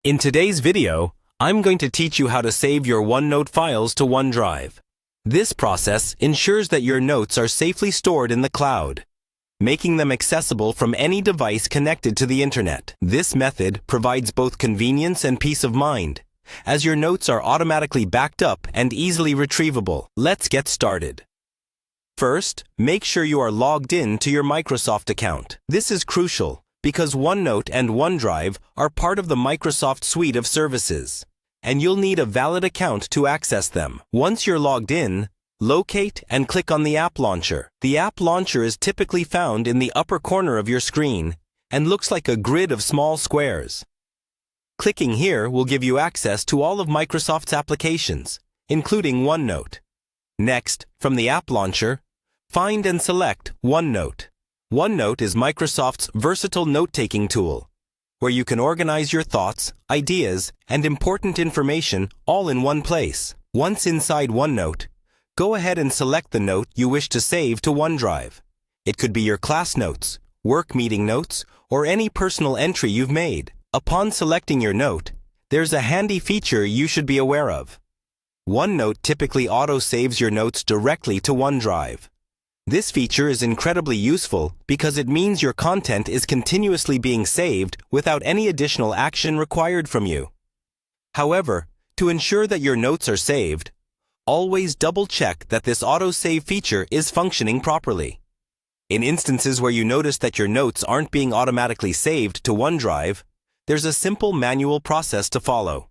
In today's video, I'm going to teach you how to save your OneNote files to OneDrive. This process ensures that your notes are safely stored in the cloud, making them accessible from any device connected to the internet. This method provides both convenience and peace of mind, as your notes are automatically backed up and easily retrievable. Let's get started. First, make sure you are logged in to your Microsoft account. This is crucial because OneNote and OneDrive are part of the Microsoft suite of services, and you'll need a valid account to access them. Once you're logged in, locate and click on the App Launcher. The App Launcher is typically found in the upper corner of your screen and looks like a grid of small squares. Clicking here will give you access to all of Microsoft's applications, including OneNote. Next, from the App Launcher, find and select OneNote. OneNote is Microsoft's versatile note-taking tool, where you can organize your thoughts, ideas, and important information all in one place. Once inside OneNote, go ahead and select the note you wish to save to OneDrive. It could be your class notes, work meeting notes, or any personal entry you've made. Upon selecting your note, there's a handy feature you should be aware of. OneNote typically auto-saves your notes directly to OneDrive. This feature is incredibly useful because it means your content is continuously being saved without any additional action required from you. However, to ensure that your notes are saved, always double-check that this auto-save feature is functioning properly. In instances where you notice that your notes aren't being automatically saved to OneDrive, there's a simple manual process to follow.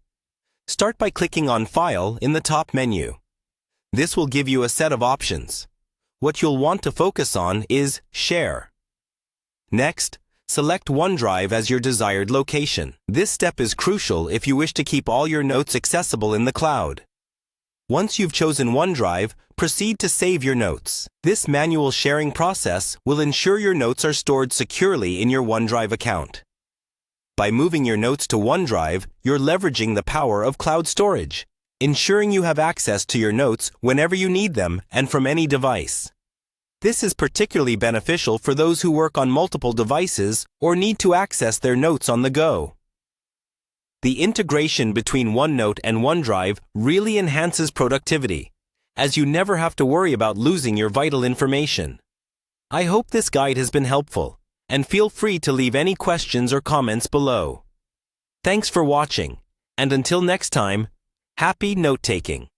Start by clicking on File in the top menu. This will give you a set of options. What you'll want to focus on is Share. Next, select OneDrive as your desired location. This step is crucial if you wish to keep all your notes accessible in the cloud. Once you've chosen OneDrive, proceed to save your notes. This manual sharing process will ensure your notes are stored securely in your OneDrive account. By moving your notes to OneDrive, you're leveraging the power of cloud storage, ensuring you have access to your notes whenever you need them and from any device. This is particularly beneficial for those who work on multiple devices or need to access their notes on the go. The integration between OneNote and OneDrive really enhances productivity, as you never have to worry about losing your vital information. I hope this guide has been helpful, and feel free to leave any questions or comments below. Thanks for watching, and until next time, happy note-taking.